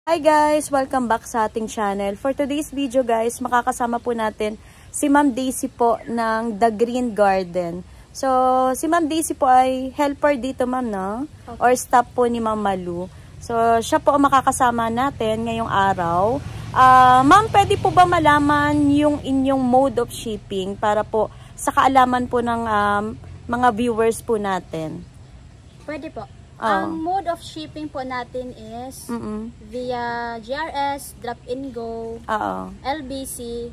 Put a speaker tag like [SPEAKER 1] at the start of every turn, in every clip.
[SPEAKER 1] Hi guys! Welcome back sa ating channel. For today's video guys, makakasama po natin si Ma'am Daisy po ng The Green Garden. So, si Ma'am Daisy po ay helper dito ma'am, no? Okay. Or staff po ni Ma'am Malu. So, siya po ang makakasama natin ngayong araw. Ma'am, pwede po ba malaman yung inyong mode of shipping para po sa kaalaman po ng mga viewers po natin?
[SPEAKER 2] Pwede po. Ang mode of shipping po natin is via GRS, drop-in-go, LBC.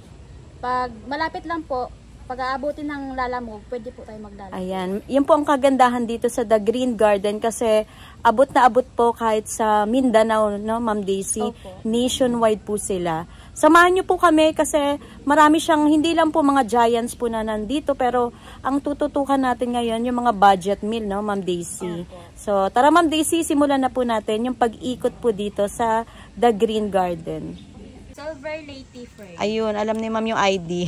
[SPEAKER 2] Pag malapit lang po, pag aabutin ng Lalamove, pwede po tayo maglalagay.
[SPEAKER 1] Ayan. Yun po ang kagandahan dito sa The Green Garden kasi abot na abot po kahit sa Mindanao, no, Ma'am Daisy. Opo. Nationwide po sila. Samahan niyo po kami kasi marami siyang, hindi lang po mga giants po na nandito, pero ang tututukan natin ngayon yung mga budget meal, no, Ma'am Daisy. Okay. So, tara Ma'am Daisy, simulan na po natin yung pag-ikot po dito sa The Green Garden.
[SPEAKER 2] Silver Leyte frame.
[SPEAKER 1] Ayun, alam ni Ma'am yung ID.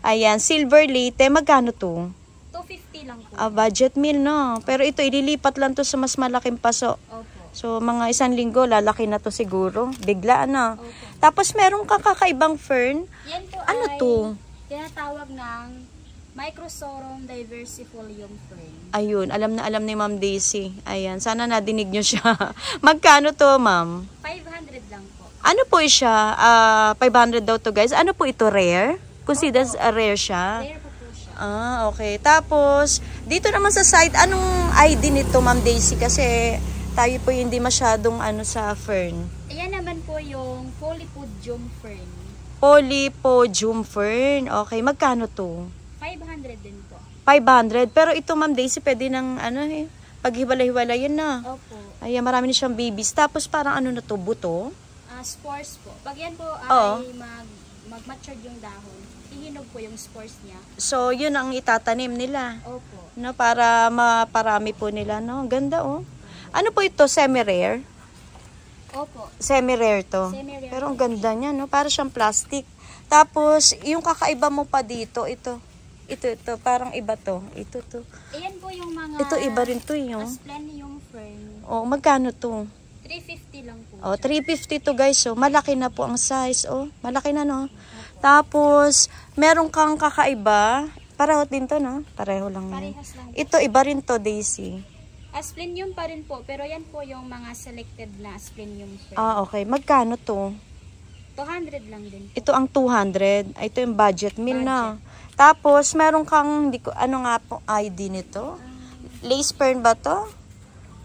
[SPEAKER 1] Ayan, Silver Leyte, magkano to?
[SPEAKER 2] 250 lang po.
[SPEAKER 1] Budget meal, no? Pero ito, ililipat lang to sa mas malaking paso.
[SPEAKER 2] Opo.
[SPEAKER 1] So, mga isang linggo, lalaki na to siguro. Bigla, ano? Okay. Tapos, meron kang kakaibang fern.
[SPEAKER 2] Yan po
[SPEAKER 1] ano
[SPEAKER 2] ay
[SPEAKER 1] to?
[SPEAKER 2] Tinatawag ng Microsorum diversifolium fern.
[SPEAKER 1] Ayun, alam na alam ni Ma'am Daisy. Ayan, sana nadinig nyo siya. Magkano to, Ma'am?
[SPEAKER 2] 500 lang po.
[SPEAKER 1] Ano po siya? 500 daw to, guys. Ano po ito, rare? Considered rare siya?
[SPEAKER 2] Rare po siya.
[SPEAKER 1] Okay. Tapos, dito naman sa side, anong ID nito, Ma'am Daisy? Kasi tayo po hindi masyadong sa fern.
[SPEAKER 2] Ayan naman po yung Polypodium fern.
[SPEAKER 1] Polypodium fern. Okay, magkano to?
[SPEAKER 2] 500 din po.
[SPEAKER 1] 500. Pero ito, Ma'am Daisy, pwede ng paghiwalay-hiwalay yun na.
[SPEAKER 2] Opo.
[SPEAKER 1] Ayan, marami na siyang babies. Tapos parang na to, buto?
[SPEAKER 2] Spores po. Pag yan po ay mag-matured yung dahon, ihinog po yung spores niya.
[SPEAKER 1] So, yun ang itatanim nila.
[SPEAKER 2] Opo.
[SPEAKER 1] No, para maparami po nila, no? Ganda, oh. Ano po ito? Semi-rare?
[SPEAKER 2] Opo.
[SPEAKER 1] Semi-rare to.
[SPEAKER 2] Semi-rare.
[SPEAKER 1] Pero ang ganda niya, no? Para siyang plastic. Tapos, yung kakaiba mo pa dito, ito. Ito. Parang iba to. Ito to.
[SPEAKER 2] Ayan po yung mga...
[SPEAKER 1] Ito, iba rin to, yung.
[SPEAKER 2] Asplenium fern.
[SPEAKER 1] Oh, magkano to?
[SPEAKER 2] 350 lang po.
[SPEAKER 1] 350 to, guys. So, malaki na po ang size. Malaki na, no? Tapos, meron kang kakaiba. Pareho din to, no? Pareho lang.
[SPEAKER 2] Parehas lang.
[SPEAKER 1] Ito, iba rin to, Daisy.
[SPEAKER 2] Asplenium pa rin po, pero yan po yung mga selected na Asplenium fern.
[SPEAKER 1] Okay. Magkano to?
[SPEAKER 2] 200 lang din po.
[SPEAKER 1] Ito ang 200. Ito yung budget meal na. Tapos, meron kang, ano nga po ID nito? Lace fern ba to?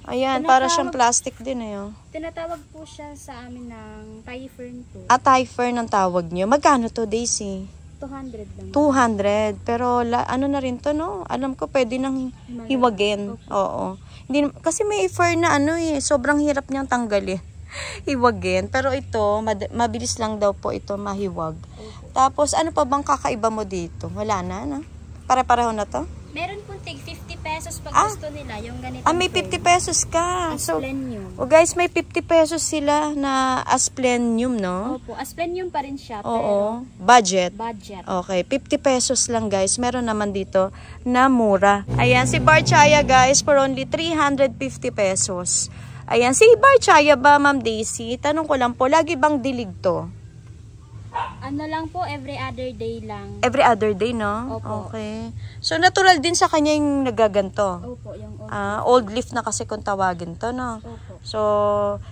[SPEAKER 1] Ayan, para siyang plastic din
[SPEAKER 2] Tinatawag po siya sa amin ng Thai fern po.
[SPEAKER 1] Thai fern ang tawag nyo. Magkano to, Daisy?
[SPEAKER 2] 200 lang.
[SPEAKER 1] 200. Pero, ano na rin to, no? Alam ko, pwede nang hiwagin. Okay. Oo. Hindi, kasi may fern na sobrang hirap niyang tanggalin. Hiwagin. Pero ito, mabilis lang daw po ito mahiwag. Okay. Tapos, ano pa bang kakaiba mo dito? Wala na, no? Pare-pareho na to?
[SPEAKER 2] Meron pong tig 50 pesos pag gusto nila. Yung ganito.
[SPEAKER 1] May 50 pesos ka.
[SPEAKER 2] Asplenium.
[SPEAKER 1] So, guys, may 50 pesos sila na asplenium, no?
[SPEAKER 2] Opo. Asplenium pa rin siya.
[SPEAKER 1] Oo. Pero budget. Okay. 50 pesos lang, guys. Meron naman dito na mura. Ayan, si Barchaya, guys, for only 350 pesos. Ayan, si Barchaya ba, Ma'am Daisy? Tanong ko lang po, lagi bang dilig to?
[SPEAKER 2] Ano lang po, every other day lang.
[SPEAKER 1] Every other day, no?
[SPEAKER 2] Opo.
[SPEAKER 1] Okay. So, natural din sa kanya yung nagaganto?
[SPEAKER 2] Opo, yung
[SPEAKER 1] old leaf na kasi kung tawagin to, no?
[SPEAKER 2] Opo.
[SPEAKER 1] So,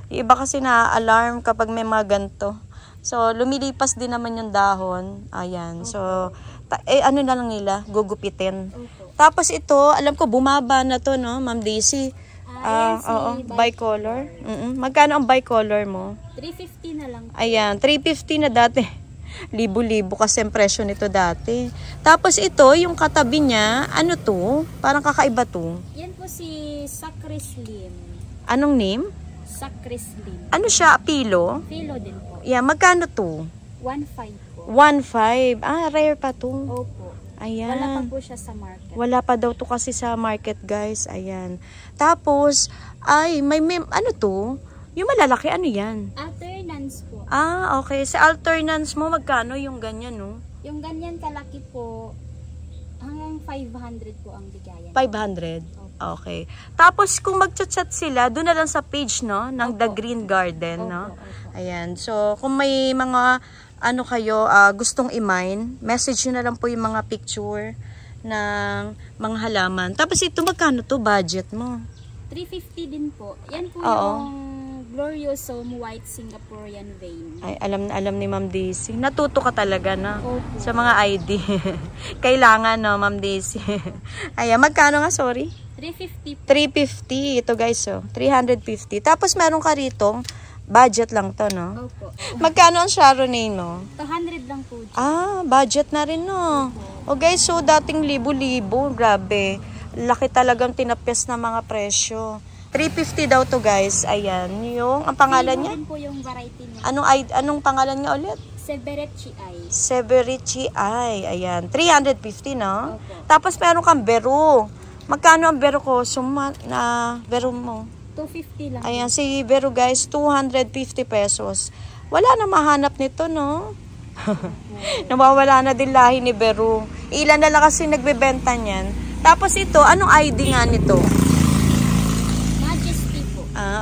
[SPEAKER 1] yung iba kasi na-alarm kapag may mga ganto. So, lumilipas din naman yung dahon. Ayan. Opo. So, ano na lang nila? Gugupitin.
[SPEAKER 2] Opo.
[SPEAKER 1] Tapos ito, alam ko, bumaba na to, no, Ma'am Daisy? Bicolor. Magkano ang bicolor mo?
[SPEAKER 2] 350 na lang.
[SPEAKER 1] Ayan, 350 na dati. Libo-libo kasi ang presyo nito dati. Tapos ito, yung katabi niya, ano to? Parang kakaiba to.
[SPEAKER 2] Yan po si Sacrislim.
[SPEAKER 1] Anong name?
[SPEAKER 2] Sacrislim.
[SPEAKER 1] Ano siya? Pilo?
[SPEAKER 2] Pilo din po.
[SPEAKER 1] Yeah, magkano to?
[SPEAKER 2] 1.5 po.
[SPEAKER 1] 1.5. Rare pa to.
[SPEAKER 2] Opo.
[SPEAKER 1] Ayan.
[SPEAKER 2] Wala pa po siya sa market.
[SPEAKER 1] Wala pa daw to kasi sa market, guys. Ayan. Tapos, may ano to? Yung malalaki, ano yan?
[SPEAKER 2] Alternance po.
[SPEAKER 1] Okay. Sa alternance mo, magkano yung ganyan, no?
[SPEAKER 2] Yung ganyan kalaki po, hanggang 500 po ang bigayan.
[SPEAKER 1] 500?
[SPEAKER 2] Opo.
[SPEAKER 1] Okay. Tapos kung magchat-chat sila, doon na lang sa page, no, ng The Green Garden, no. Ayan. So kung may mga ano kayo gustong i-mine, message nyo na lang po yung mga picture ng mga halaman. Tapos ito, magkano to budget mo?
[SPEAKER 2] 350 din po. Yan po yung Gloriosome White Singaporean Vein.
[SPEAKER 1] Ay, alam ni Ma'am Daisy. Natuto ka talaga na sa mga ID. Kailangan, no, Ma'am Daisy. Ayan, magkano nga, sorry?
[SPEAKER 2] 350.
[SPEAKER 1] 350. Ito guys, 350. Tapos meron ka rito, budget lang to, no?
[SPEAKER 2] Opo.
[SPEAKER 1] Magkano ang Chardonnay mo?
[SPEAKER 2] 200 lang po.
[SPEAKER 1] Budget na rin, no? O guys, so dating libo-libo. Grabe. Laki talagang tinapyas na mga presyo. 350 daw to guys. Ayan. Yung, ang pangalan niya?
[SPEAKER 2] Po yung variety niya.
[SPEAKER 1] Anong pangalan niya ulit?
[SPEAKER 2] Severichi Eye.
[SPEAKER 1] Severichi Eye. Ayan. 350, no?
[SPEAKER 2] Opo.
[SPEAKER 1] Tapos meron kang Beru. Magkano ang Beru ko? Na Beru mo?
[SPEAKER 2] 250 lang.
[SPEAKER 1] Ayan. Si Beru guys, 250 pesos. Wala na mahanap nito, no? Nawawala na din lahi ni Beru. Ilan na lang kasi nagbebenta niyan. Tapos ito, anong ID nga nito?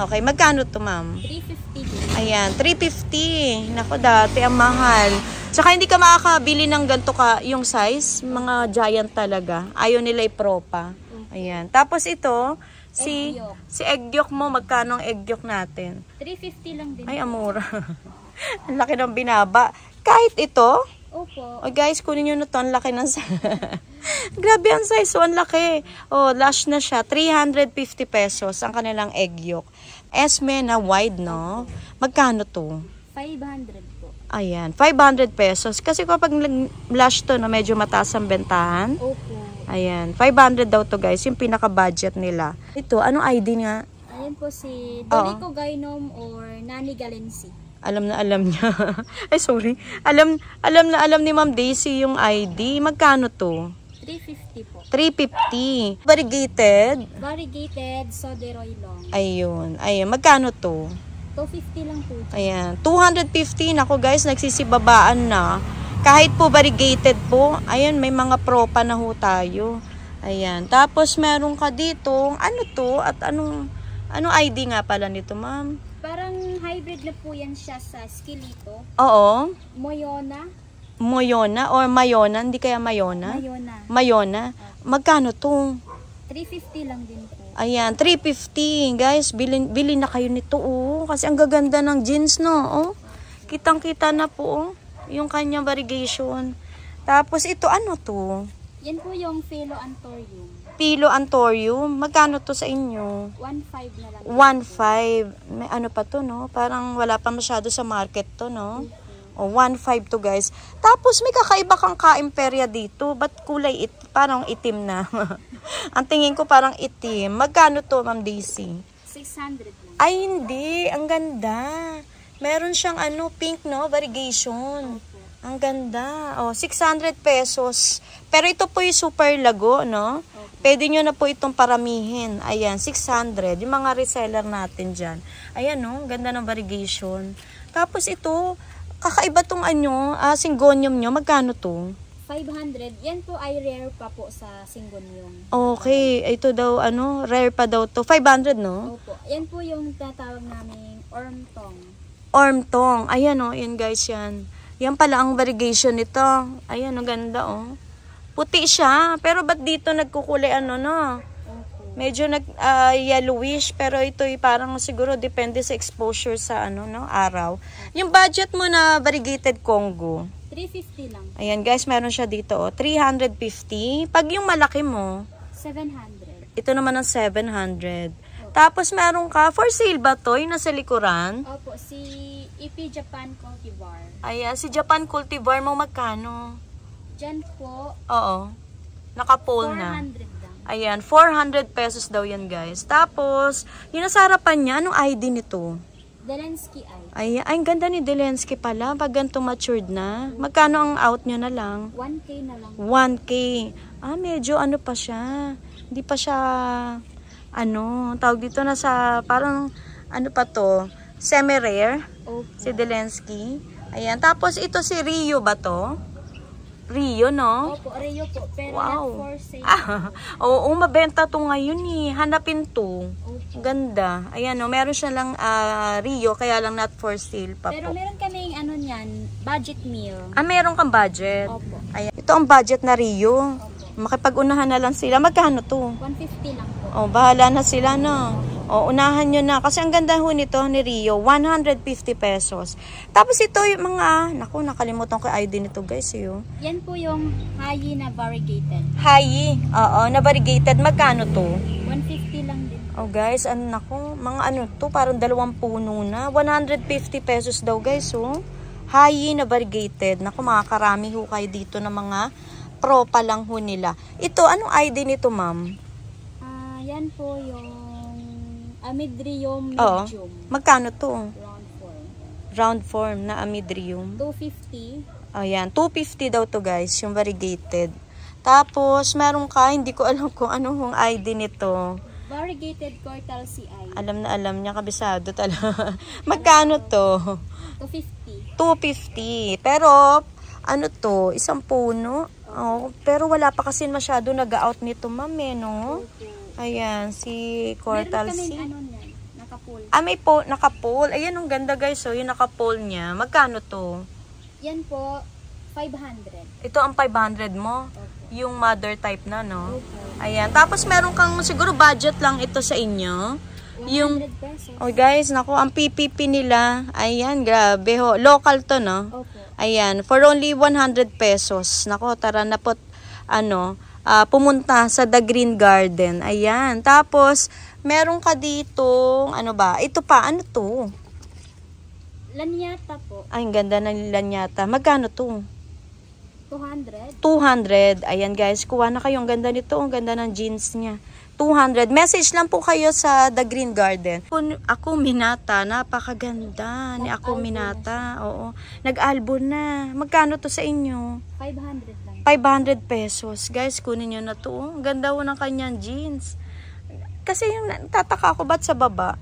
[SPEAKER 1] Okay. Magkano to, ma'am?
[SPEAKER 2] 350.
[SPEAKER 1] Ayan, 350. Nako, dati ang mahal. Tsaka hindi ka makakabili ng ganito yung size. Mga giant talaga. Ayaw nila ipropa. Ayan. Tapos ito, si egg yolk mo, magkano ang egg yolk natin?
[SPEAKER 2] 350 lang din.
[SPEAKER 1] Ay, amura. Ang laki ng binaba. Kahit ito?
[SPEAKER 2] Opo.
[SPEAKER 1] Guys, kunin nyo na to. Ang laki ng grabe ang size. So, ang laki. Lash na siya. 350 pesos ang kanilang egg yolk. Esme na wide, no? Magkano to?
[SPEAKER 2] 500 po.
[SPEAKER 1] Ayan. 500 pesos. Kasi kapag lash to, no, medyo mataas ang bentahan.
[SPEAKER 2] Opo.
[SPEAKER 1] Ayan. 500 daw to, guys. Yung pinaka-budget nila. Ito, anong ID nga?
[SPEAKER 2] Ayan po si Dolico Gynome or Nani Galensi.
[SPEAKER 1] Alam na alam niya. Ay, sorry. Alam ni Ma'am Daisy yung ID. Magkano to?
[SPEAKER 2] 350 po.
[SPEAKER 1] 350. Variegated?
[SPEAKER 2] Variegated Soderoy long.
[SPEAKER 1] Ayun. Magkano to?
[SPEAKER 2] 250 lang po.
[SPEAKER 1] Ayan. 250. Ako guys, nagsisibabaan na. Kahit po variegated po. Ayan, may mga propa na ho tayo. Ayan. Tapos meron ka dito. Ano to? At anong ID nga pala nito, ma'am?
[SPEAKER 2] Parang hybrid na po yan siya sa Skilito.
[SPEAKER 1] Oo.
[SPEAKER 2] Moyona
[SPEAKER 1] or Mayona? Hindi kaya Mayona? Mayona. Magkano to?
[SPEAKER 2] 350 lang din po.
[SPEAKER 1] Ayan, 350. Guys, bili na kayo nito, kasi ang gaganda ng jeans, no? Kitang-kita na po, yung kanyang variegation. Tapos ito, ano to?
[SPEAKER 2] Yan po yung Philo Antorium.
[SPEAKER 1] Philo Antorium. Magkano to sa inyo?
[SPEAKER 2] 1.5 na lang.
[SPEAKER 1] 1.5. May ano pa to, no? Parang wala pa masyado sa market to, no? 1.5 to, guys. Tapos may kakaiba kang ka-imperya dito. Ba't kulay parang itim na? Ang tingin ko parang itim. Magkano to, Ma'am Daisy?
[SPEAKER 2] 600 lang.
[SPEAKER 1] Ay, hindi. Ang ganda. Meron siyang pink, no? Variegation. Ang ganda. 600 pesos. Pero ito po yung super lago, no? Pwede nyo na po itong paramihin. Ayan, 600. Yung mga reseller natin dyan. Ayan, no? Ganda ng variegation. Tapos ito, kakaiba tong Syngonium nyo. Magkano to?
[SPEAKER 2] 500. Yan po ay rare pa po sa Syngonium.
[SPEAKER 1] Okay. Ito daw, rare pa daw to. 500, no?
[SPEAKER 2] Opo. Yan po yung tatawag namin Ormtong.
[SPEAKER 1] Ormtong. Ayan, yan guys, yan. Yan pala ang variegation nito. Ayan, ang ganda, Puti siya. Pero ba't dito nagkukulay no? Medyo yellowish. Pero ito parang siguro depende sa exposure sa araw. Yung budget mo na variegated Congo?
[SPEAKER 2] 350 lang.
[SPEAKER 1] Ayan guys, meron siya dito. 350. Pag yung malaki mo?
[SPEAKER 2] 700.
[SPEAKER 1] Ito naman ang 700. Tapos meron ka, for sale ba to? Yung nasa likuran?
[SPEAKER 2] Opo, si EP Japan Cultivar.
[SPEAKER 1] Ayan, si Japan Cultivar mo magkano?
[SPEAKER 2] Diyan po.
[SPEAKER 1] Oo. Naka-pole na.
[SPEAKER 2] 400 lang.
[SPEAKER 1] Ayan, 400 pesos daw yan guys. Tapos, yung nasa harapan niya, anong ID nito?
[SPEAKER 2] Delensky Eye.
[SPEAKER 1] Ay, ang ganda ni Delensky pala. Pag ganito matured na. Magkano ang out nyo na lang?
[SPEAKER 2] 1K na lang.
[SPEAKER 1] 1K. Medyo pa siya. Hindi pa siya, tawag dito na sa, parang, pa to? Semi-rare.
[SPEAKER 2] Okay.
[SPEAKER 1] Si Delensky. Ayan. Tapos, ito si Rio ba to? Rio, no?
[SPEAKER 2] Opo, Rio po. Pero
[SPEAKER 1] wow.
[SPEAKER 2] not for sale.
[SPEAKER 1] Oo, mabenta to ngayon eh. Hanapin to.
[SPEAKER 2] Opo.
[SPEAKER 1] Ganda. Ayan, no? Meron siya lang Rio, kaya lang not for sale pa
[SPEAKER 2] pero
[SPEAKER 1] po.
[SPEAKER 2] meron kaming ano niyan, budget meal.
[SPEAKER 1] Meron kang budget.
[SPEAKER 2] Opo.
[SPEAKER 1] Ayan. Ito ang budget na Rio. Makipag-unahan na lang sila. Magkano to?
[SPEAKER 2] 150 lang po.
[SPEAKER 1] Oh, bahala na sila, no? O, unahan nyo na. Kasi ang ganda ho nito ni Rio, 150 pesos. Tapos ito yung mga, naku, nakalimutan ko ID nito guys. Yun.
[SPEAKER 2] Yan po yung hayi na variegated.
[SPEAKER 1] Hayi, oo, na variegated. Magkano to?
[SPEAKER 2] 150 lang din.
[SPEAKER 1] Oh guys, ano naku, mga ano to, parang 2 puno na. 150 pesos daw guys, oh. Hayi na variegated. Naku, makakarami ho kayo dito ng mga propa lang ho nila. Ito, anong ID nito, ma'am?
[SPEAKER 2] Yan po yung Amidrium
[SPEAKER 1] Oo.
[SPEAKER 2] medium.
[SPEAKER 1] Magkano to?
[SPEAKER 2] Round form.
[SPEAKER 1] Round form na Amidrium.
[SPEAKER 2] 250.
[SPEAKER 1] Ayan, 250 daw to guys, yung variegated. Tapos, meron ka, hindi ko alam kung anong ID nito.
[SPEAKER 2] Variegated Cortal CI.
[SPEAKER 1] Alam na alam niya, kabisado talaga. Magkano to?
[SPEAKER 2] 250.
[SPEAKER 1] 250. Pero, ano to, isang puno. Oh, pero wala pa kasi masyado nag-out nito, ma'am, eh, no? Ayan, si Cortal C.
[SPEAKER 2] Meron kami ano niyan, naka-pull.
[SPEAKER 1] May naka-pull. Ayan, ang ganda guys, oh, yung naka-pull niya. Magkano to?
[SPEAKER 2] Yan po, 500.
[SPEAKER 1] Ito ang 500 mo?
[SPEAKER 2] Okay.
[SPEAKER 1] Yung mother type na, no?
[SPEAKER 2] Okay.
[SPEAKER 1] Ayan. Tapos meron kang siguro budget lang ito sa inyo.
[SPEAKER 2] 100
[SPEAKER 1] Yung
[SPEAKER 2] pesos.
[SPEAKER 1] oh guys, nako, ang PPP nila. Ayan, grabe ho. Local to, no?
[SPEAKER 2] Opo.
[SPEAKER 1] Ayan, for only 100 pesos. Nako, tara na po, pumunta sa The Green Garden. Ayan. Tapos, meron ka dito, ano ba? Ito pa, ano to?
[SPEAKER 2] Lanyata po.
[SPEAKER 1] Ay, ang ganda ng lanyata. Magkano to?
[SPEAKER 2] 200.
[SPEAKER 1] 200. Ayan guys, kuha na kayo. Ang ganda nito. Ang ganda ng jeans niya. 200. Message lang po kayo sa The Green Garden. Ako Minata. Napakaganda ni Ako Minata. Oo. Nag-album na. Magkano to sa inyo?
[SPEAKER 2] 500 lang.
[SPEAKER 1] 500 pesos. Guys, kunin nyo na to. Ang ganda ho ng kanyang jeans. Kasi yung tataka ako, ba't sa baba?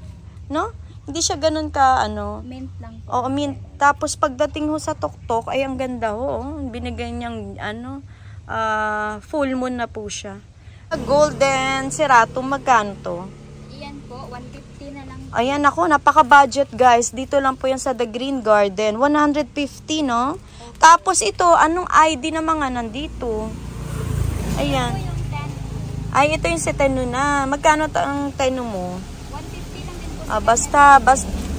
[SPEAKER 1] No? Hindi siya ganun ka,
[SPEAKER 2] Mint lang po.
[SPEAKER 1] Oo, mint. Tapos pagdating ho sa tuktok, ay ang ganda ho. Binigay niyang, full moon na po siya. Golden Cerato, magkano to?
[SPEAKER 2] Iyan po, 150 na lang.
[SPEAKER 1] Ayan ako, napaka-budget guys. Dito lang po yan sa The Green Garden. 150, no? Okay. Tapos ito, anong ID na mga nandito? Ayan.
[SPEAKER 2] Ito yung 10.
[SPEAKER 1] Ay, ito yung si Tenu na. Magkano ang Tenu mo?
[SPEAKER 2] 150 lang din po.
[SPEAKER 1] Basta,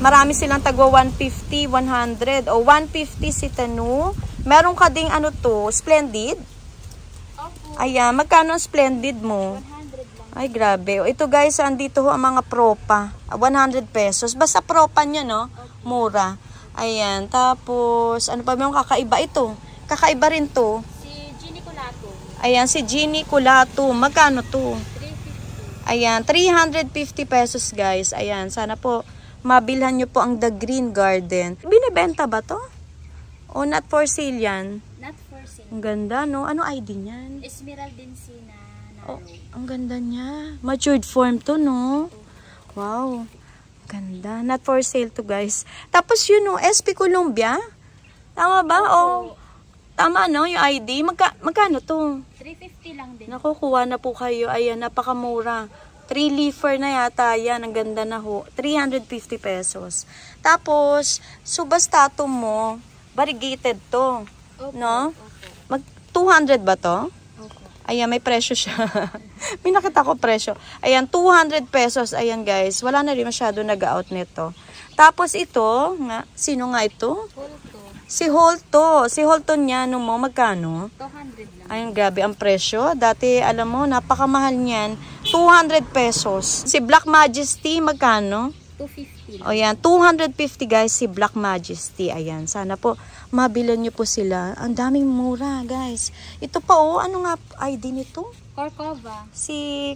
[SPEAKER 1] marami silang tagwa 150, 100. O, 150 si Tenu. Meron ka ding Splendid?
[SPEAKER 2] Opo.
[SPEAKER 1] Ayan, magkano ang Splendid mo?
[SPEAKER 2] 100 lang.
[SPEAKER 1] Ay, grabe. O, ito guys, andito ho ang mga propa. 100 pesos. Basta propa niya, no? Mura. Ayan, tapos, ano pa yung kakaiba ito? Kakaiba rin to.
[SPEAKER 2] Si Ginny Culato.
[SPEAKER 1] Ayan, si Ginny Culato. Magkano to?
[SPEAKER 2] 350.
[SPEAKER 1] Ayan, 350 pesos guys. Ayan, sana po mabilhan nyo po ang The Green Garden. Binibenta ba to? O not for sale yan?
[SPEAKER 2] Not for sale.
[SPEAKER 1] Ang ganda, no? Ano ID niyan?
[SPEAKER 2] Esmeraldense na
[SPEAKER 1] Oh, ang ganda niya. Matured form to, no? Wow. Ganda. Not for sale to guys. Tapos yun, no? SP Columbia? Tama ba? O, tama, no? Yung ID. Magkano to?
[SPEAKER 2] 350 lang din.
[SPEAKER 1] Nakukuha na po kayo. Ayan, napakamura. 3-leafer na yata yan. Ang ganda na ho. 350 pesos. Tapos, subastato mo, variegated to.
[SPEAKER 2] Opo,
[SPEAKER 1] No?
[SPEAKER 2] opo.
[SPEAKER 1] 200 ba to?
[SPEAKER 2] Opo.
[SPEAKER 1] Ayan, may presyo siya. May nakita ko presyo. Ayan, 200 pesos. Ayan guys, wala na rin masyado nag-out nito. Tapos ito, sino nga ito?
[SPEAKER 2] Holto.
[SPEAKER 1] Si Holto. Si Holto niya, mo, magkano?
[SPEAKER 2] 200 lang.
[SPEAKER 1] Ayun, grabe ang presyo. Dati, alam mo, napakamahal niyan. 200 pesos. Si Black Majesty, magkano?
[SPEAKER 2] 250 lang.
[SPEAKER 1] O yan, 250 guys, si Black Majesty. Ayan, sana po mabilan nyo po sila. Ang daming mura, guys. Ito pa, ano nga ID nito?
[SPEAKER 2] Corcova.
[SPEAKER 1] Si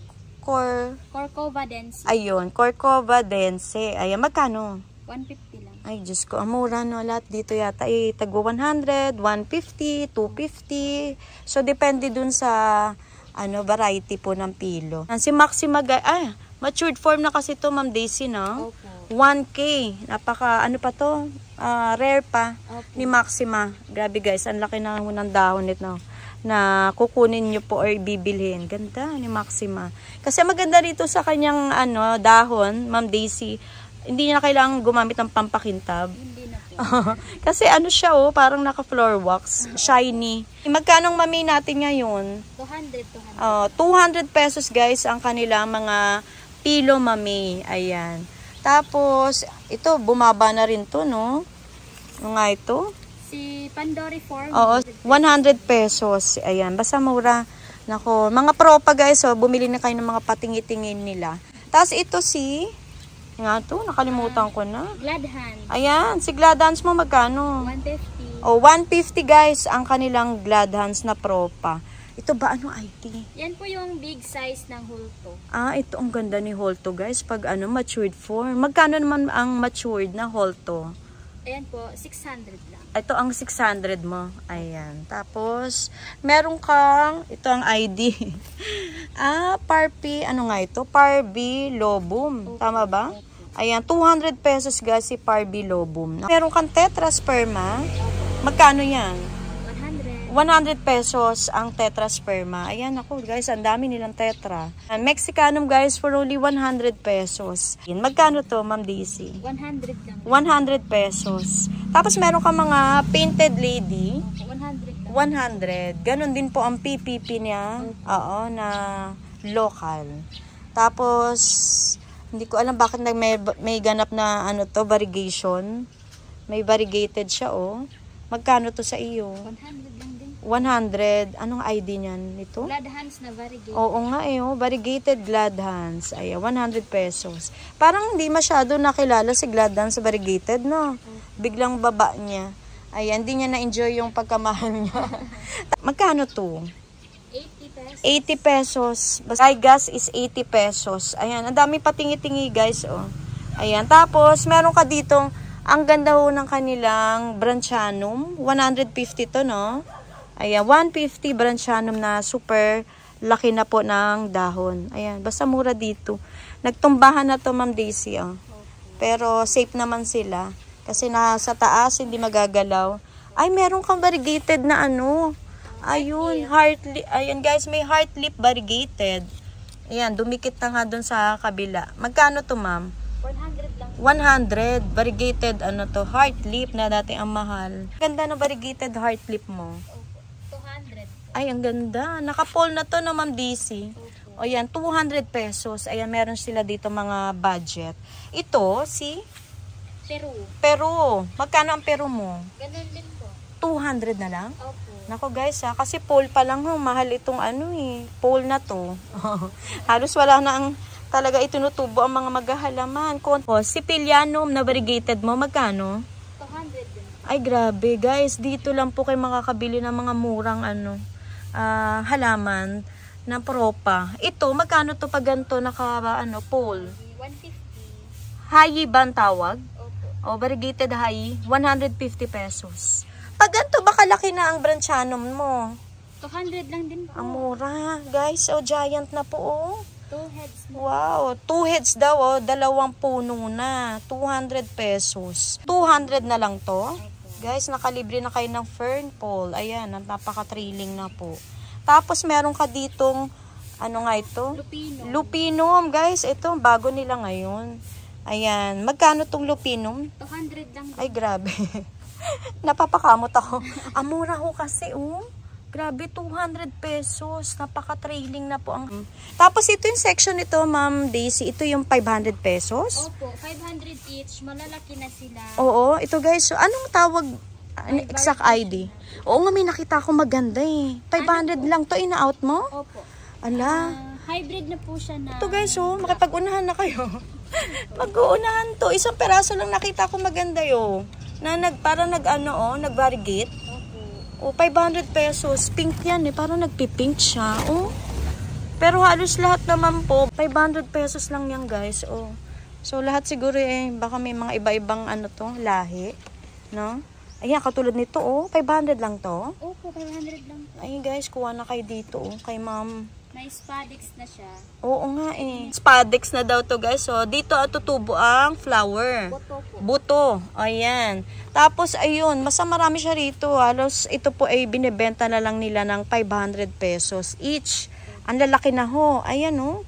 [SPEAKER 2] Corcova Dense.
[SPEAKER 1] Ayun, Corcova Dense. Ayan, magkano?
[SPEAKER 2] 150 lang.
[SPEAKER 1] Ay, Diyos ko, ang mura, no? Lahat dito yata, tagwa 100, 150, 250. So, depende dun sa, variety po ng pilo. Si Maxima, matured form na kasi to, Ma'am Daisy, no?
[SPEAKER 2] Opo.
[SPEAKER 1] 1K. Napaka, ano pa to? Rare pa ni Maxima. Grabe guys, ang laki na ng dahon nito na kukunin nyo po or bibilhin. Ganda ni Maxima. Kasi maganda rito sa kanyang dahon, Ma'am Daisy. Hindi niya kailangan gumamit ng pampakintab.
[SPEAKER 2] Hindi na po.
[SPEAKER 1] Kasi siya parang naka floor wax. Shiny. Magkano mami natin ngayon? 200 pesos guys ang kanilang mga pilo mami. Ayan. Tapos, ito, bumaba na rin to, no? Ano nga ito?
[SPEAKER 2] Si Pandori 4.
[SPEAKER 1] Oo, 100 pesos. Ayan, basta mura. Nako, mga propa guys, bumili na kayo ng mga patingi-tingin nila. Tapos ito nga to, nakalimutan ko na.
[SPEAKER 2] Glad Hands.
[SPEAKER 1] Ayan, si Glad Hands mo magkano?
[SPEAKER 2] 150.
[SPEAKER 1] 150 guys, ang kanilang Glad Hands na propa. Ito ba, ID?
[SPEAKER 2] Yan po yung big size ng Holto.
[SPEAKER 1] Ito ang ganda ni Holto guys, pag matured form. Magkano naman ang matured na Holto?
[SPEAKER 2] Ayan po, 600 lang.
[SPEAKER 1] Ito ang 600 mo. Ayan. Tapos, meron kang, ito ang ID. Parby, ano nga ito? Parby Lobum. Tama ba? Ayan, 200 pesos guys si Parby Lobum. Meron kang Tetrasperma. Magkano yan? 100 pesos ang Tetrasperma. Ayan, ako guys, ang dami nilang tetra. Mexicanum guys for only 100 pesos. Magkano to, Ma'am Daisy?
[SPEAKER 2] 100 lang.
[SPEAKER 1] 100 pesos. Tapos meron ka mga painted lady.
[SPEAKER 2] 100 lang.
[SPEAKER 1] 100. Ganon din po ang PPP niya. Oo, na local. Tapos, hindi ko alam bakit may ganap na variegation. May variegated siya, Magkano to sa iyo?
[SPEAKER 2] 100 lang din.
[SPEAKER 1] 100. Anong ID niyan nito?
[SPEAKER 2] Glad Hands na variegated.
[SPEAKER 1] Oo nga variegated Glad Hands. Ay, 100 pesos. Parang hindi masyado nakilala si Glad Hands sa variegated, no? Biglang baba niya. Ayan, hindi niya na-enjoy yung pagkamahal niya. Magkano to?
[SPEAKER 2] 80 pesos.
[SPEAKER 1] 80 pesos. Basta gas is 80 pesos. Ayan, ang dami patingi-tingi guys, Ayan, tapos meron ka dito, ang ganda ng kanilang Branchanum. 150 to, no? Ayan, 150 Branchanum na super laki na po ng dahon. Ayan, basta mura dito. Nagtumbahan na to, Ma'am Daisy, Pero safe naman sila. Kasi nasa taas, hindi magagalaw. Ay, meron kang variegated na Ayun, heart lip. Ayan guys, may heart lip variegated. Ayan, dumikit na nga dun sa kabila. Magkano to, Ma'am?
[SPEAKER 2] 100 lang.
[SPEAKER 1] 100. Variegated, heart lip na dati ang mahal. Ganda na variegated heart lip mo.
[SPEAKER 2] 200.
[SPEAKER 1] Ay, ang ganda. Naka-fall na to, no, Ma'am Daisy. O yan, 200 pesos. Ayan, meron sila dito mga budget. Ito, Peru. Magkano ang Peru mo?
[SPEAKER 2] Ganun din po.
[SPEAKER 1] 200 na lang?
[SPEAKER 2] Opo.
[SPEAKER 1] Nako guys, kasi pole pa lang, mahal itong pole na to. Halos wala na ang talaga itinutubo ang mga maghahalaman. Si Pillianum na variegated mo, magkano?
[SPEAKER 2] 200 din.
[SPEAKER 1] Ay, grabe guys. Dito lang po kayo makakabili ng mga murang halaman na propa. Ito, magkano to pag ganito pole?
[SPEAKER 2] 150.
[SPEAKER 1] Hayi ba ang tawag?
[SPEAKER 2] Opo.
[SPEAKER 1] Variegated hayi, 150 pesos. Pag ganito, baka laki na ang Branchanum mo.
[SPEAKER 2] 200 lang din po.
[SPEAKER 1] Ang mura. Guys, giant na po,
[SPEAKER 2] 2 heads na.
[SPEAKER 1] Wow, 2 heads daw, 2 puno na. 200 pesos. 200 na lang to. Guys, nakalibre na kayo ng fern pole. Ayan, napaka-thrilling na po. Tapos, meron ka ditong, ito? Lupinum. Guys, ito, bago nila ngayon. Ayan, magkano tong lupinum?
[SPEAKER 2] 200 lang.
[SPEAKER 1] Ay, grabe. Napapakamot ako. Amura ho kasi, Grabe, 200 pesos. Napaka-trailing na po ang... Tapos ito yung section nito, Ma'am Daisy. Ito yung 500 pesos.
[SPEAKER 2] Opo, 500 each. Malalaki na sila.
[SPEAKER 1] Oo, ito guys. So, anong tawag? Exact ID? Oo nga, may nakita ko maganda 500 lang to, ina-out mo?
[SPEAKER 2] Opo.
[SPEAKER 1] Ala.
[SPEAKER 2] Hybrid na po siya na...
[SPEAKER 1] Ito guys, makipag-unahan na kayo. Mag-uunahan to. Isang peraso lang nakita ko maganda Na nag-variegate. O, 500 pesos. Pink yan Parang nagpipink siya. Pero halos lahat naman po, 500 pesos lang yan guys. So, lahat siguro baka may mga iba-ibang lahi. No? Ayan, katulad nito 500 lang to.
[SPEAKER 2] Opo, 500 lang.
[SPEAKER 1] Ay guys, kuha na kayo dito kay Ma'am
[SPEAKER 2] May spadix na siya.
[SPEAKER 1] Oo nga eh. Spadix na daw to guys. So, dito tutubo ang flower.
[SPEAKER 2] Buto po.
[SPEAKER 1] Buto. Ayan. Tapos, ayun. Marami siya rito. Halos ito po ay binibenta na lang nila ng 500 pesos each. Ang lalaki na ho. Ayan oh.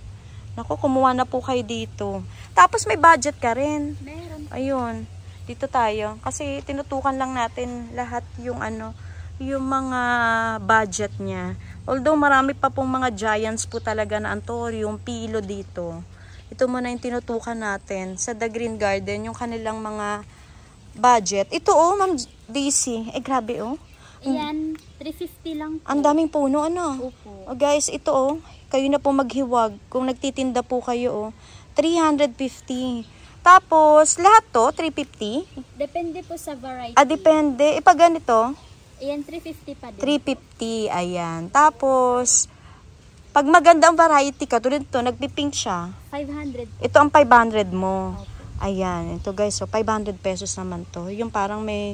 [SPEAKER 1] Naku, kumuha na po kayo dito. Tapos, may budget ka rin.
[SPEAKER 2] Meron.
[SPEAKER 1] Ayun. Dito tayo. Kasi, tinutukan lang natin lahat yung yung mga budget niya. Although marami pa pong mga giants po talaga na antorium, pilo dito. Ito muna yung tinutukan natin sa The Green Garden, yung kanilang mga budget. Ito oh, Ma'am Daisy. Eh grabe oh.
[SPEAKER 2] Ayan, 350 lang po.
[SPEAKER 1] Ang daming puno ano.
[SPEAKER 2] Opo.
[SPEAKER 1] Oh, guys, ito oh. Kayo na po maghiwag. Kung nagtitinda po kayo oh. 350. Tapos, lahat to, 350?
[SPEAKER 2] Depende po sa variety.
[SPEAKER 1] Depende. Pag ganito,
[SPEAKER 2] ayan, 350 pa din.
[SPEAKER 1] 350, ayan. Tapos, pag magandang variety ka, tulad ito, nagpipink siya.
[SPEAKER 2] 500.
[SPEAKER 1] Ito ang 500 mo.
[SPEAKER 2] Okay.
[SPEAKER 1] Ayan, ito guys, so 500 pesos naman to. Yung parang may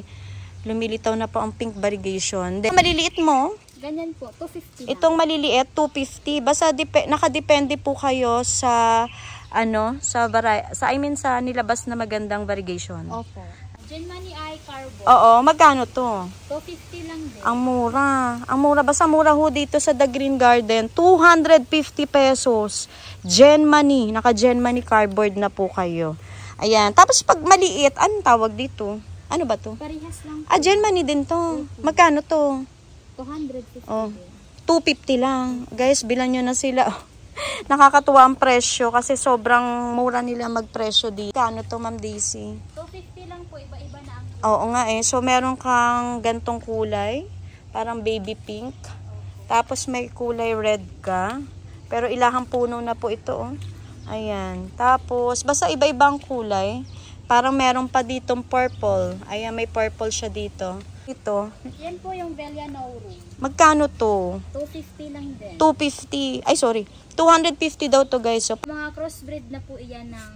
[SPEAKER 1] lumilitaw na po ang pink variegation. Then, maliliit mo,
[SPEAKER 2] ganyan po, 250
[SPEAKER 1] itong maliliit, 250. Basta nakadepende po kayo sa, sa nilabas na magandang variegation.
[SPEAKER 2] Opo. Genmani Eye Carbo.
[SPEAKER 1] Oo, magkano to?
[SPEAKER 2] 250 lang din.
[SPEAKER 1] Ang mura. Ang mura. Basta mura ho dito sa The Green Garden. 250 pesos. Genmani. Naka-Genmani cardboard na po kayo. Ayan. Tapos pag maliit, anong tawag dito? Ano ba to?
[SPEAKER 2] Parehas lang.
[SPEAKER 1] Genmani din to. Magkano to?
[SPEAKER 2] 250.
[SPEAKER 1] Oh, 250 lang. Guys, bilan nyo na sila. Nakakatuwa ang presyo kasi sobrang mura nila magpresyo dito. Kano to, Ma'am Daisy?
[SPEAKER 2] 250 lang po. Iba-iba na ang
[SPEAKER 1] Oo nga eh. So, meron kang gantong kulay. Parang baby pink. Tapos, may kulay red ka. Pero, ilahang puno na po ito, oh. Ayan. Tapos, basta iba-ibang kulay. Parang meron pa ditong purple. Ayan, may purple siya dito. Ito.
[SPEAKER 2] yan po yung Velia Nauru.
[SPEAKER 1] Magkano to?
[SPEAKER 2] 250 lang din.
[SPEAKER 1] 250. Ay, sorry. 250 daw to, guys. So,
[SPEAKER 2] Mga crossbreed na po iyan ng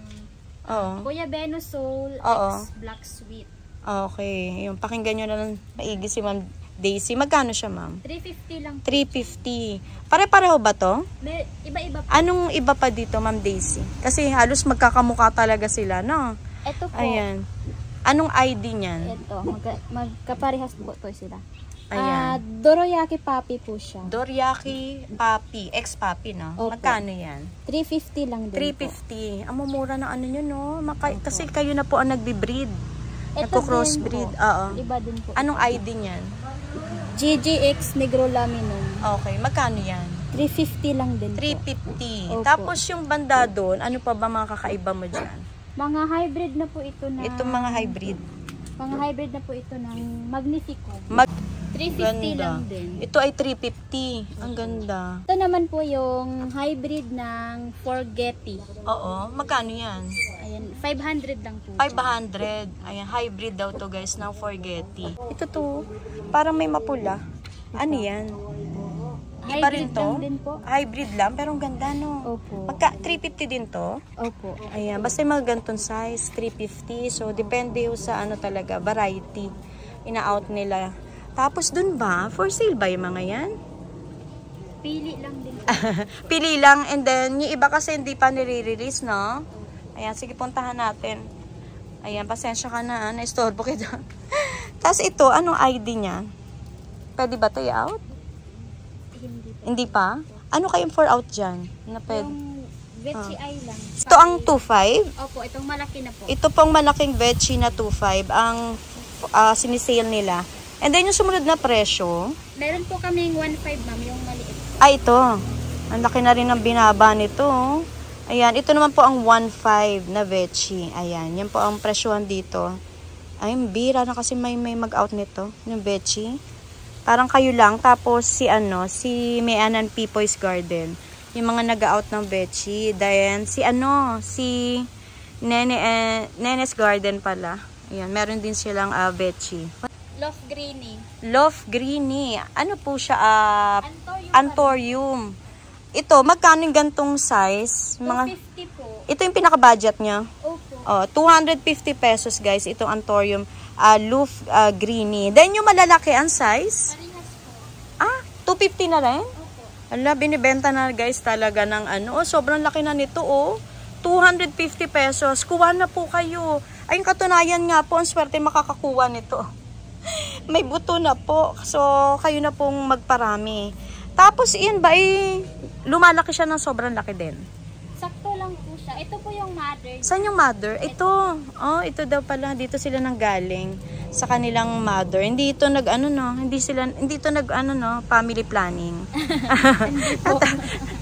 [SPEAKER 1] oo.
[SPEAKER 2] Kuya Beno Soul
[SPEAKER 1] Oo.
[SPEAKER 2] X Black Sweet.
[SPEAKER 1] Okay. Yung pakinggan nyo na lang maigi si Ma'am Daisy. Magkano siya, Ma'am?
[SPEAKER 2] 350 lang.
[SPEAKER 1] 350. Pare-pareho ba to?
[SPEAKER 2] May iba-iba po.
[SPEAKER 1] Anong iba pa dito, Ma'am Daisy? Kasi halos magkakamukha talaga sila, no?
[SPEAKER 2] Ito po.
[SPEAKER 1] Ayan. Anong ID niyan?
[SPEAKER 2] Ito. Magkaparehas po to sila.
[SPEAKER 1] Ayan.
[SPEAKER 2] Doroyaki Papi po siya.
[SPEAKER 1] Dorayaki Papi. Ex-Papi, no?
[SPEAKER 2] Opo.
[SPEAKER 1] Magkano yan?
[SPEAKER 2] 350 lang din
[SPEAKER 1] 350. Ang mumura ng ano nyo, no? Kasi kayo na po ang nagbe-breed.
[SPEAKER 2] Ito
[SPEAKER 1] Nagko-crossbreed.
[SPEAKER 2] din po.
[SPEAKER 1] Oo.
[SPEAKER 2] Iba din po.
[SPEAKER 1] Anong ID niyan?
[SPEAKER 2] GGX Negro Laminum.
[SPEAKER 1] Okay. Magkano yan?
[SPEAKER 2] 350 lang din po.
[SPEAKER 1] 350.
[SPEAKER 2] Opo.
[SPEAKER 1] Tapos yung banda doon, ano pa ba mga kakaiba mo dyan?
[SPEAKER 2] Mga hybrid na po ito na.
[SPEAKER 1] Itong mga hybrid.
[SPEAKER 2] Mga hybrid na po ito ng Magnifico. 350
[SPEAKER 1] Ganda.
[SPEAKER 2] lang din.
[SPEAKER 1] Ito ay 350. Ang ganda.
[SPEAKER 2] Ito naman po yung hybrid ng Forgetty.
[SPEAKER 1] Oo. Magkano yan?
[SPEAKER 2] Ayan, 500 lang po.
[SPEAKER 1] 500. Ayan, hybrid daw to guys ng Forgetty. Ito to, parang may mapula. Ano yan? Iba rin
[SPEAKER 2] Hybrid
[SPEAKER 1] to?
[SPEAKER 2] lang din po.
[SPEAKER 1] Hybrid lang, pero ang ganda no.
[SPEAKER 2] Opo.
[SPEAKER 1] 350 din to?
[SPEAKER 2] Opo.
[SPEAKER 1] Ayan, basta yung mga gantong size, 350. So, depende yung sa ano talaga, variety. Ina-out nila. Tapos dun ba, for sale ba yung mga yan?
[SPEAKER 2] Pili lang din po.
[SPEAKER 1] Pili lang, and then, yung iba kasi hindi pa nire-release, no? Ayan, sige, puntahan natin. Ayan, pasensya ka na, na-istorbo kita. Tapos ito, anong ID niya? Pwede ba ito i-out? Hindi pa? Ano kayong for out dyan? Na pwede?
[SPEAKER 2] Yung Veggie Eye lang.
[SPEAKER 1] Ito ang 2.5?
[SPEAKER 2] Opo, itong malaki na po.
[SPEAKER 1] Ito pong malaking veggie na 2.5 ang sinisale nila. And then yung sumunod na presyo,
[SPEAKER 2] Meron po kaming 1.5 ma'am, yung maliit.
[SPEAKER 1] ito. Ang laki na rin ang binaba nito. Ayan, ito naman po ang 1.5 na veggie. Ayan, yan po ang presyohan dito. Ay, bira na kasi may mag-out nito, yung veggie. Parang kayo lang, tapos si Mayanan Pipoy's Garden. Yung mga nag-out ng veggie. Then, si Nene's Garden pala. Ayan, meron din silang veggie.
[SPEAKER 2] Love Greeny.
[SPEAKER 1] Love Greeny. Ano po siya?
[SPEAKER 2] Antorium.
[SPEAKER 1] Antorium. Ito, magkano yung gantong size?
[SPEAKER 2] 250 po.
[SPEAKER 1] Ito yung pinaka-budget niya.
[SPEAKER 2] Opo.
[SPEAKER 1] 250 pesos guys. Itong Antorium Love Greeny. Then yung malalaki ang size?
[SPEAKER 2] Parehas po.
[SPEAKER 1] 250 na rin?
[SPEAKER 2] Opo.
[SPEAKER 1] Ala, binibenta na guys talaga ng ano. Oh, sobrang laki na nito oh. 250 pesos. Kuha na po kayo. Ay, katunayan nga po, ang swerte makakakuha nito. May buto na po. So, kayo na pong magparami. Tapos, iyan ba lumalaki siya ng sobrang laki din?
[SPEAKER 2] Sakto lang po siya. Ito po yung mother.
[SPEAKER 1] Saan yung mother? Ito. Oh, ito daw pala. Dito sila nang galing sa kanilang mother. Hindi ito hindi ito family planning.
[SPEAKER 2] Hindi po.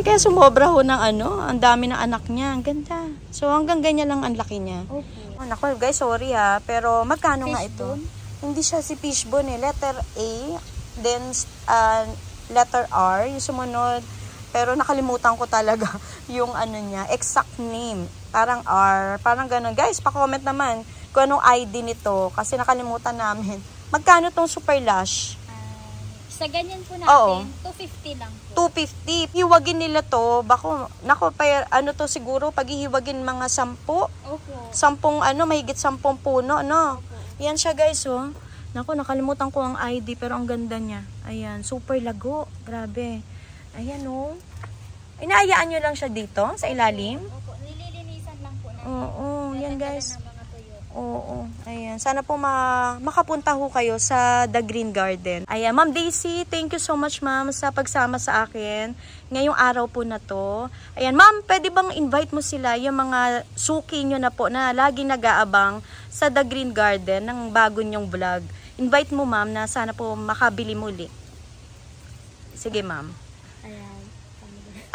[SPEAKER 1] Kaya sumobra ho ng ang dami ng anak niya. Ang ganda. So, hanggang ganyan lang ang laki niya.
[SPEAKER 2] Okay.
[SPEAKER 1] Oh, naku, guys, sorry ha. Pero, magkano nga ito?
[SPEAKER 2] Fishbone?
[SPEAKER 1] Hindi siya si fishbone eh. Letter A, then letter R, yung sumunod. Pero nakalimutan ko talaga yung niya, exact name. Parang R, parang ganun. Guys, pa-comment naman kung anong ID nito kasi nakalimutan namin. Magkano tong Super Lush?
[SPEAKER 2] Sa ganyan po natin, 250 lang po.
[SPEAKER 1] 250. Hiwagin nila to. Nako, to siguro, paghihiwagin mga 10.
[SPEAKER 2] Opo.
[SPEAKER 1] 10, mahigit 10 puno, no?
[SPEAKER 2] Opo.
[SPEAKER 1] Yan siya, guys, oh. Nako, nakalimutan ko ang ID, pero ang ganda niya. Ayan, super lago. Grabe. Ayan, oh. Inaayaan nyo lang siya dito, sa ilalim?
[SPEAKER 2] Opo, nililinisan lang po natin.
[SPEAKER 1] Oo, yan, guys.
[SPEAKER 2] Ng mga tuyo.
[SPEAKER 1] Oo, ayan. Sana po makapunta ho kayo sa The Green Garden. Ayan, Ma'am Daisy, thank you so much, ma'am, sa pagsama sa akin ngayong araw po na to. Ayan, ma'am, pwede bang invite mo sila, yung mga suki nyo na po na lagi nag-aabang sa The Green Garden ng bago nyong vlog. Invite mo, ma'am, na sana po makabili muli. Sige, ma'am.
[SPEAKER 2] Ayan.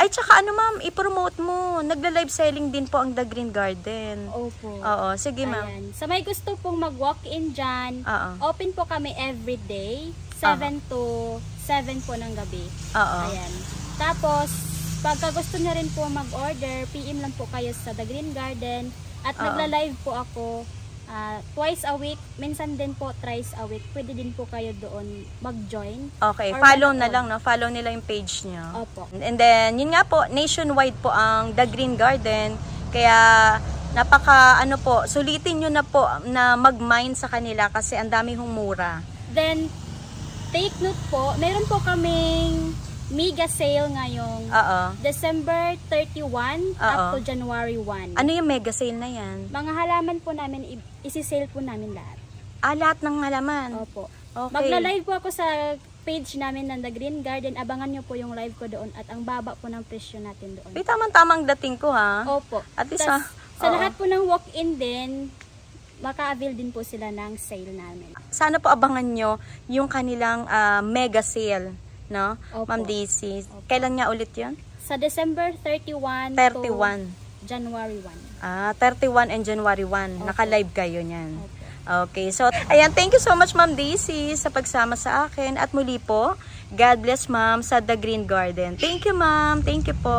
[SPEAKER 1] Ay, tsaka ma'am, i-promote mo. Nagla-live selling din po ang The Green Garden.
[SPEAKER 2] Opo.
[SPEAKER 1] Oo, sige, ma'am.
[SPEAKER 2] Ayan. Sa may gusto pong mag-walk-in dyan, open po kami everyday, 7 to 7 po ng gabi.
[SPEAKER 1] Oo.
[SPEAKER 2] Ayan. Tapos, pagka gusto nyo rin po mag-order, PM lang po kayo sa The Green Garden. At nagla-live po ako twice a week, minsan din po thrice a week. Pwede din po kayo doon mag-join.
[SPEAKER 1] Okay, follow na lang, no? Follow nila yung page nyo.
[SPEAKER 2] Opo.
[SPEAKER 1] And then, yun nga po, nationwide po ang The Green Garden. Kaya, sulitin nyo na po na mag-mine sa kanila kasi ang dami hong mura.
[SPEAKER 2] Then, take note po, meron po kaming mega sale ngayong December 31 up to January 1.
[SPEAKER 1] Ano yung mega sale na yan?
[SPEAKER 2] Mga halaman po namin, isi-sale po namin lahat.
[SPEAKER 1] Lahat ng halaman?
[SPEAKER 2] Opo.
[SPEAKER 1] Okay.
[SPEAKER 2] Magla-live po ako sa page namin ng The Green Garden. Abangan nyo po yung live ko doon at ang baba po ng presyo natin doon.
[SPEAKER 1] May tamang-tamang dating ko, ha?
[SPEAKER 2] Opo.
[SPEAKER 1] At least,
[SPEAKER 2] sa lahat po ng walk-in din, maka-avail din po sila ng sale namin.
[SPEAKER 1] Sana po abangan nyo yung kanilang mega sale. No? Ma'am Daisy. Kailan nga ulit yun?
[SPEAKER 2] Sa December 31 to January 1.
[SPEAKER 1] 31 and January 1. Naka-live kayo niyan. Okay. So, ayan. Thank you so much, Ma'am Daisy, sa pagsama sa akin. At muli po, God bless, ma'am, sa The Green Garden. Thank you, ma'am. Thank you po.